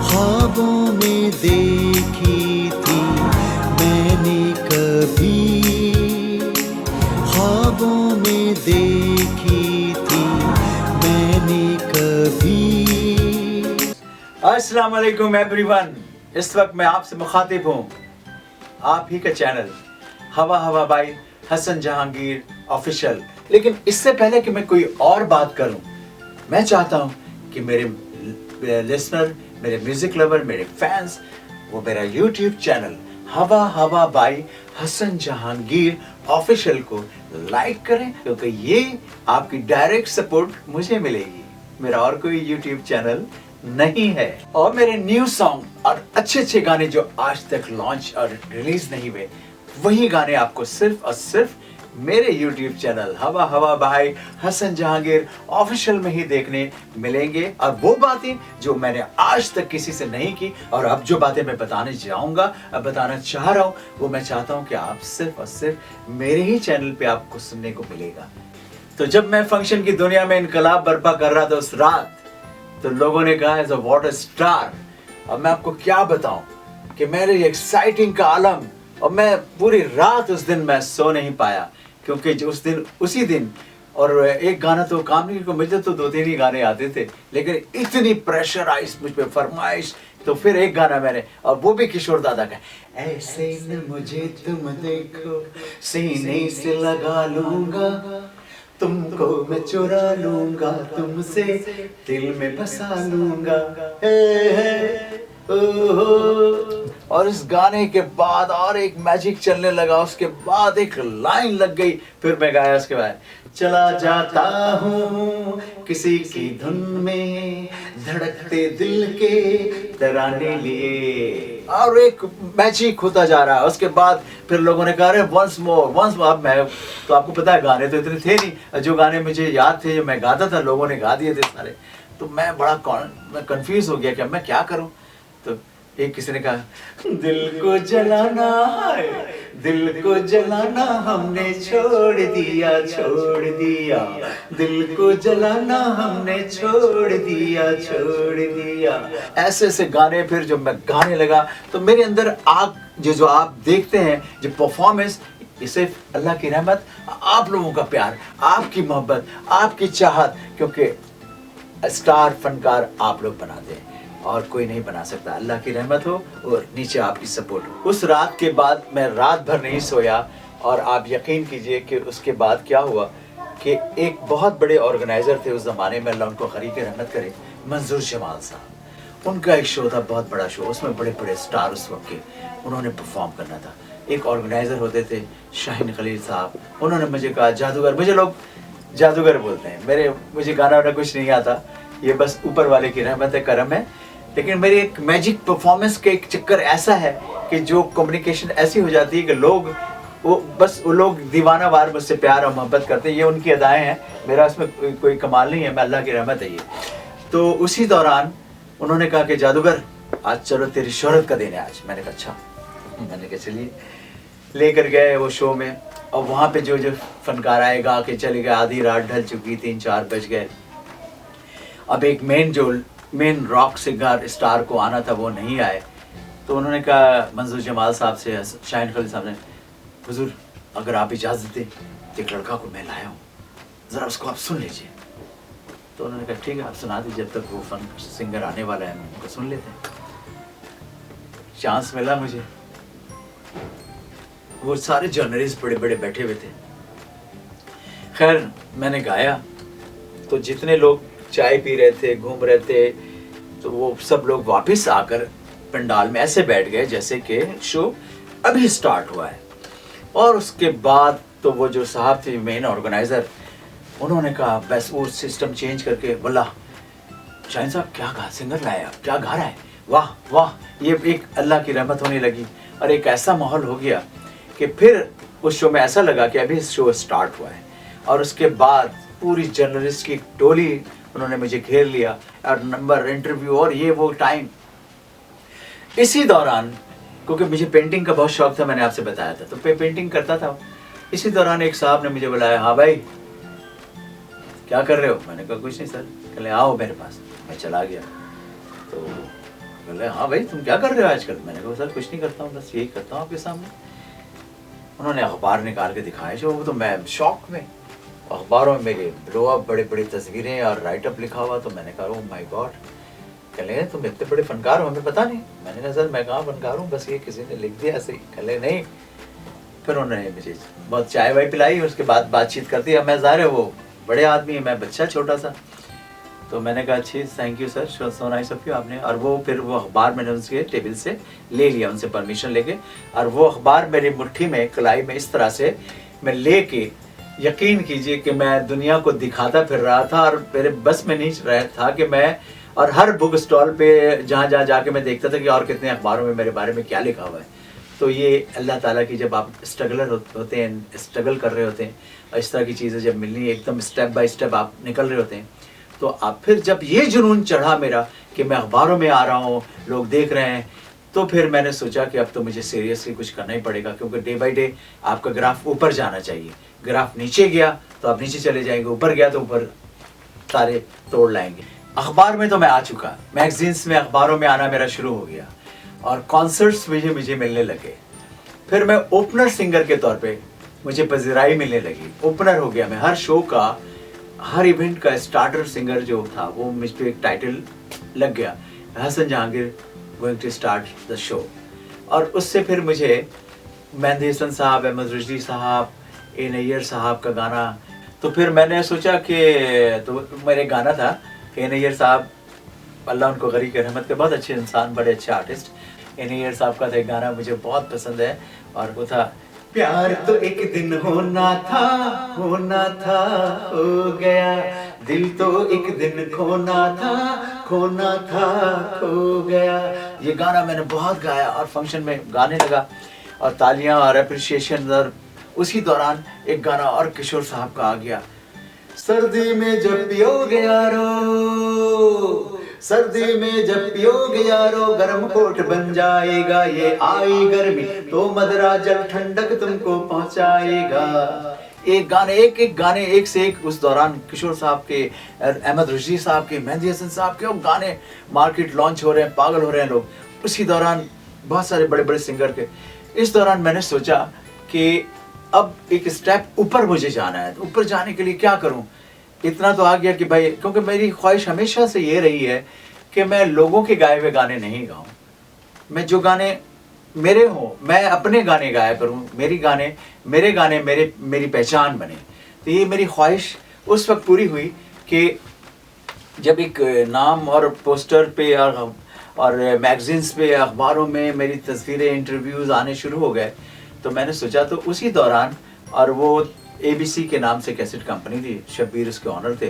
ख्वाबों में देखी थी मैंने कभी, ख्वाबों में देखी थी मैंने कभी। अस्सलाम वालेकुम एवरीवन। इस वक्त मैं आपसे मुखातिब हूँ आप ही का चैनल हवा हवा बाई हसन जहांगीर ऑफिशियल। लेकिन इससे पहले कि मैं कोई और बात करूं, मैं चाहता हूं कि मेरे लिसनर, मेरे म्यूजिक लवर, मेरे फैंस वो मेरा यूट्यूब चैनल हवा हवा बाई हसन जहांगीर ऑफिशियल को लाइक करें, क्योंकि ये आपकी डायरेक्ट सपोर्ट मुझे मिलेगी। मेरा और कोई यूट्यूब चैनल नहीं है। और मेरे न्यू सॉन्ग और अच्छे अच्छे गाने जो आज तक लॉन्च और रिलीज नहीं हुए, वही गाने आपको सिर्फ और सिर्फ मेरे YouTube चैनल हवा हवा बाई हसन जहांगीर ऑफिशियल में ही देखने मिलेंगे। और वो बातें जो मैंने आज तक किसी से नहीं की, और अब जो बातें मैं बताने जाऊंगा, अब बताना चाह रहा हूं, वो मैं चाहता हूं कि आप सिर्फ और सिर्फ मेरे ही चैनल पे आपको सुनने को मिलेगा। तो जब मैं फंक्शन की दुनिया में इनकलाब बर्पा कर रहा था उस रात, तो लोगों ने कहा एज अ वॉटर स्टार। अब मैं आपको क्या बताऊं कि मेरे एक्साइटिंग का आलम, और मैं पूरी रात उस दिन मैं सो नहीं पाया, क्योंकि उस दिन उसी दिन और एक गाना तो काम नहीं, मुझे तो 2-3 ही गाने आते थे, लेकिन इतनी प्रेशराइज मुझ पे फरमाइश, तो फिर एक गाना मैंने, और वो भी किशोर दादा का, ऐसे न मुझे तुम देखो सीने से लगा लूंगा, तुमको मैं चुरा लूंगा, तुमसे दिल में बसा लूंगा, और इस गाने के बाद और एक मैजिक चलने लगा, उसके बाद एक लाइन लग गई, फिर मैं गाया उसके बाद, चला जाता हूँ किसी की धुन में धड़कते दिल के तराने लिए, और एक मैजिक होता जा रहा है। उसके बाद फिर लोगों ने कहा वंस मोर। अब मैं तो आपको पता है गाने तो इतने थे नहीं, जो गाने मुझे याद थे जो मैं गाता था लोगों ने गा दिए थे सारे, तो मैं बड़ा कंफ्यूज हो गया कि अब मैं क्या करूं। तो एक किसी ने कहा दिल को जलाना है, दिल को जलाना हमने छोड़ दिया, दिल को जलाना हमने छोड़ दिया। ऐसे ऐसे गाने फिर जब मैं गाने लगा, तो मेरे अंदर आग, जो आप देखते हैं जो परफॉर्मेंस, ये सिर्फ अल्लाह की रहमत, आप लोगों का प्यार, आपकी मोहब्बत, आपकी चाहत, क्योंकि स्टार फनकार आप लोग बनाते हैं और कोई नहीं बना सकता। अल्लाह की रहमत हो और नीचे आपकी सपोर्ट हो। उस रात के बाद मैं रात भर नहीं सोया, और आप यकीन कीजिए कि उसके बाद क्या हुआ कि एक बहुत बड़े ऑर्गेनाइजर थे उस ज़माने में, अल्लाह उनको खरीक रहमत करे, मंजूर जमाल साहब, उनका एक शो था, बहुत बड़ा शो, उसमें बड़े बड़े स्टार उस वक्त के उन्होंने परफॉर्म करना था। एक ऑर्गेनाइजर होते थे शाहीन खलील साहब, उन्होंने मुझे कहा जादूगर, मुझे लोग जादूगर बोलते हैं, मुझे गाना वाना कुछ नहीं आता, ये बस ऊपर वाले की रहमत है, करम है, लेकिन मेरी एक मैजिक परफॉर्मेंस के एक चक्कर ऐसा है कि जो कम्युनिकेशन ऐसी हो जाती है कि लोग वो लोग दीवाना वार मुझसे प्यार और मोहब्बत करते हैं। ये उनकी अदाएं हैं, मेरा इसमें कोई कमाल नहीं है, मैं अल्लाह की रहमत है ये। तो उसी दौरान उन्होंने कहा कि जादूगर आज चलो तेरी शोहरत का दिन है आज। मैंने कहा अच्छा, मैंने कहा चलिए, लेकर गए वो शो में, और वहाँ पे जो फनकार आए गा के चले गए, आधी रात ढल चुकी, 3-4 बज गए। अब एक मेन रॉक सिंगर स्टार को आना था, वो नहीं आए, तो उन्होंने कहा मंजूर जमाल साहब से, शाहीन खलील साहब ने, हुजूर अगर आप इजाज़त दें, एक लड़का को मैं लाया हूँ, ज़रा उसको आप सुन लीजिए। तो उन्होंने कहा ठीक है, आप सुना दीजिए, जब तक वो फन सिंगर आने वाला है उनको सुन लेते हैं। चांस मिला मुझे, वो सारे जर्नलिस्ट बड़े बड़े बैठे हुए थे। खैर मैंने गाया, तो जितने लोग चाय पी रहे थे, घूम रहे थे, तो वो सब लोग वापस आकर पंडाल में ऐसे बैठ गए जैसे कि शो अभी स्टार्ट हुआ है। और उसके बाद तो वो जो साहब थे मेन ऑर्गेनाइजर, उन्होंने कहा बस वो सिस्टम चेंज करके बोला, शाहीन साहब क्या गा, सिंगर लाया, क्या गा रहा है, वाह वाह। ये एक अल्लाह की रहमत होने लगी, और एक ऐसा माहौल हो गया कि फिर उस शो में ऐसा लगा कि अभी शो स्टार्ट हुआ है। और उसके बाद पूरी जर्नलिस्ट की टोली उन्होंने मुझे घेर लिया, और नंबर इंटरव्यू और ये वो टाइम। इसी दौरान, क्योंकि मुझे पेंटिंग का बहुत शौक था, मैंने आपसे बताया था, तो पेंटिंग करता था। इसी दौरान एक साहब ने मुझे बुलाया, हाँ भाई क्या कर रहे हो? मैंने कहा कुछ नहीं सर। कहले आओ मेरे पास। मैं चला गया, तो बोले हाँ भाई तुम क्या कर रहे हो आजकल? मैंने कहा सर कुछ नहीं करता हूँ, बस यही करता हूँ आपके सामने। उन्होंने अखबार निकाल के दिखाया जो, वो तो मैं शॉक में, अखबारों में मेरे ब्लो अप, बड़े बड़ी तस्वीरें और राइट अप लिखा हुआ। तो मैंने कहा ओह माय गॉड, कहले तुम इतने बड़े फनकार हो, हमें पता नहीं। मैंने कहा सर मैं कहाँ फनकार हूँ, बस ये किसी ने लिख दिया ऐसे ही। कहले नहीं। फिर उन्होंने मुझे बहुत चाय वाय पिलाई, उसके बाद बातचीत करती है। मैं ज़ाहिर है वो बड़े आदमी है, मैं बच्चा छोटा सा। तो मैंने कहा अच्छी thank you sir, so nice of you आपने। और वो फिर वो अखबार मैंने उनसे टेबल से ले लिया, उनसे परमिशन लेके। और वो अखबार मेरी मुट्ठी में, कलाई में इस तरह से मैं लेके, यकीन कीजिए कि मैं दुनिया को दिखाता फिर रहा था। और मेरे बस में नहीं रहा था कि मैं, और हर बुक स्टॉल पे जहाँ जहाँ जाके मैं देखता था कि और कितने अखबारों में मेरे बारे में क्या लिखा हुआ है। तो ये अल्लाह ताला की, जब आप स्ट्रगलर होते हैं, स्ट्रगल कर रहे होते हैं, और इस तरह की चीज़ें जब मिलनी, एकदम स्टेप बाय स्टेप आप निकल रहे होते हैं, तो आप फिर जब ये जुनून चढ़ा मेरा कि मैं अखबारों में आ रहा हूँ, लोग देख रहे हैं, तो फिर मैंने सोचा कि अब तो मुझे सीरियसली कुछ करना ही पड़ेगा, क्योंकि डे बाय डे आपका ग्राफ ऊपर जाना चाहिए। ग्राफ नीचे गया तो आप नीचे चले जाएंगे, ऊपर गया तो ऊपर सारे तोड़ लाएंगे। अखबार में तो मैं आ चुका, मैगजीन्स में, अखबारों में आना मेरा शुरू हो गया, और कॉन्सर्ट्स मुझे मिलने लगे। फिर मैं ओपनर सिंगर के तौर पे मुझे पजीराई मिलने लगी, ओपनर हो गया मैं। हर शो का, हर इवेंट का स्टार्टर सिंगर जो था वो मुझ पे एक टाइटल लग गया, Hasan Jahangir going to start the show. और उससे फिर मुझे मेहंदी हसन साहब, अहमद रुश्दी साहब, ए नैयर साहब का गाना, तो फिर मैंने सोचा कि, तो मेरे गाना था ए नैयर साहब, अल्लाह उनको गरीब की रहमत के, बहुत अच्छे इंसान, बड़े अच्छे आर्टिस्ट। ए नैयर साहब का था एक गाना मुझे बहुत पसंद है, और वो था प्यार तो एक दिन होना था, होना था, हो गया। दिल तो एक दिन खोना था, खोना था, खो गया। ये गाना मैंने बहुत गाया और फंक्शन में गाने लगा, और तालियां और अप्रिशिएशन। और उसी दौरान एक गाना और किशोर साहब का आ गया, सर्दी में जब पियोगे यारो, सर्दी में जब पियोगे यारो, गर्म कोट बन जाएगा। ये आई गर्मी तो मदरा जल ठंडक तुमको पहुंचाएगा। एक गाने, एक गाने, एक से एक। उस दौरान किशोर साहब के, अहमद रुश्दी साहब के, मेहंदी हसन साहब के वो गाने मार्केट लॉन्च हो रहे हैं, पागल हो रहे हैं लोग। उसी दौरान बहुत सारे बड़े बड़े सिंगर के। इस दौरान मैंने सोचा कि अब एक स्टेप ऊपर मुझे जाना है, तो ऊपर जाने के लिए क्या करूं। इतना तो आ गया कि भाई, क्योंकि मेरी ख्वाहिश हमेशा से ये रही है कि मैं लोगों के गाए हुए गाने नहीं गाऊं, मैं जो गाने मेरे हों, मैं अपने गाने गाया करूं, मेरे गाने मेरी पहचान बने। तो ये मेरी ख्वाहिश उस वक्त पूरी हुई कि जब एक नाम और पोस्टर पे और मैगजीन्स पे, अखबारों में मेरी तस्वीरें, इंटरव्यूज़ आने शुरू हो गए। तो मैंने सोचा, तो उसी दौरान, और वो ABC के नाम से कैसेट कंपनी थी, शब्बीर उसके ऑनर थे।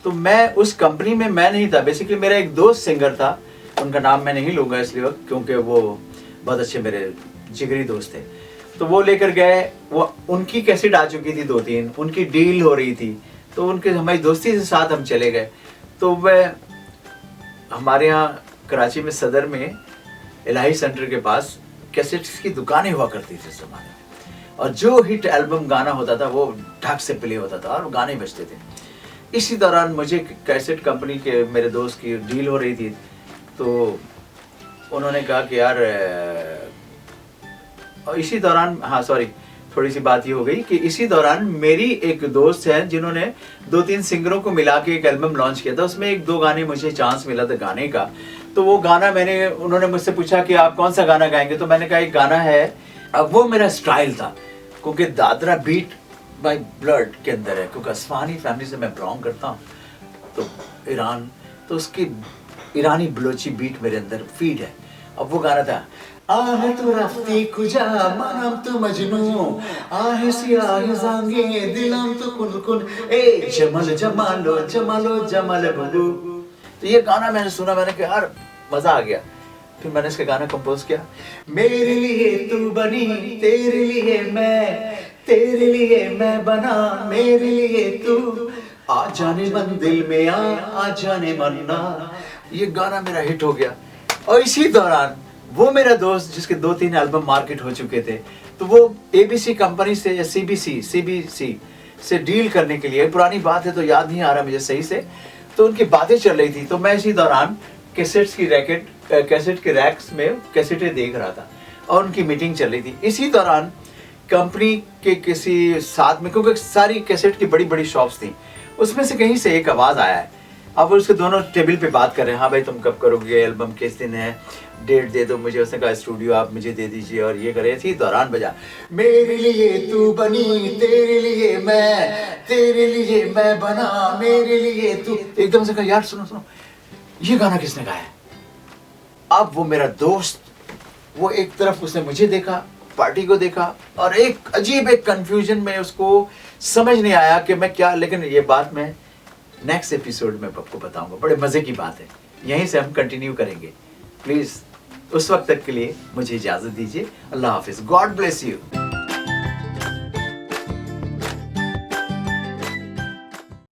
तो मैं उस कंपनी में मैं नहीं था, बेसिकली मेरा एक दोस्त सिंगर था, उनका नाम मैं नहीं लूँगा इसलिए क्योंकि वो बहुत अच्छे मेरे जिगरी दोस्त थे। तो वो लेकर गए, वो उनकी कैसेट आ चुकी थी 2-3, उनकी डील हो रही थी, तो उनके हमारी दोस्ती से साथ हम चले गए। तो वह हमारे यहाँ कराची में सदर में इलाही सेंटर के पास कैसेट्स की दुकानें हुआ करती थी उस ज़माने में, और जो हिट एल्बम गाना होता था वो ढक से प्ले होता था और गाने बजते थे। इसी दौरान मुझे कैसेट कंपनी के मेरे दोस्त की डील हो रही थी, तो उन्होंने कहा कि यार, और इसी दौरान, हाँ सॉरी, थोड़ी सी बात ये हो गई कि इसी दौरान मेरी एक दोस्त है जिन्होंने 2-3 सिंगरों को मिला के एक एल्बम लॉन्च किया था। उसमें 1-2 गाने मुझे चांस मिला था गाने का। तो वो गाना उन्होंने मुझसे पूछा कि आप कौन सा गाना गाएंगे, तो मैंने कहा एक गाना है। अब वो मेरा स्टाइल था, क्योंकि दादरा बीट बाय ब्लड के अंदर है, क्योंकि असफानी फैमिली से मैं बिलोंग करता हूँ, तो ईरान, तो उसकी ईरानी बलोची बीट मेरे अंदर फीड है। अब वो गाना था, आह तू रफ्ती कुजा मानम तू मजनू, आह सियाह जांगे दिलम तू कुन कुन, ए जमल जमालो जमालो जमल बबू। तो ये गाना मैंने सुना, मैंने कहा यार मजा आ गया। फिर मैंने इसका गाना कंपोज किया, मेरे लिए तू बनी, तेरे लिए मैं, तेरे लिए मैं बना, मेरे लिए तू, आ जाने मन दिल में, आ जाने मन ना। ये गाना मेरा हिट हो गया। और इसी दौरान वो मेरा दोस्त जिसके 2-3 एल्बम मार्केट हो चुके थे, तो वो ABC कंपनी से या CBC से डील करने के लिए, पुरानी बात है तो याद नहीं आ रहा मुझे सही से, तो उनकी बातें चल रही थी। तो मैं इसी दौरान कैसेट के रैक्स में कैसेटें देख रहा था और उनकी मीटिंग चल रही थी। इसी दौरान कंपनी के किसी साथ में, क्योंकि सारी कैसेट की बड़ी बड़ी शॉप्स थी, उसमें से कहीं से एक आवाज़ आया है। अब वो उसके दोनों टेबल पे बात कर रहे हैं, हाँ भाई तुम कब करोगे एल्बम, किस दिन है, डेट दे दो मुझे। उसने कहा स्टूडियो आप मुझे दे दीजिए और ये करे। इसी दौरान बजा, मेरे लिए तू बनी, तेरे लिए मैं बना, मेरे लिए तू। एकदम से कहा यार सुनो सुनो, ये गाना किसने गाया है? अब वो मेरा दोस्त, वो एक तरफ उसने मुझे देखा, पार्टी को देखा, और एक अजीब एक कंफ्यूजन में, उसको समझ नहीं आया कि मैं क्या। लेकिन ये बात मैं नेक्स्ट एपिसोड में आपको बताऊंगा, बड़े मजे की बात है, यहीं से हम कंटिन्यू करेंगे। प्लीज उस वक्त तक के लिए मुझे इजाजत दीजिए। अल्लाह हाफिज, गॉड ब्लेस यू।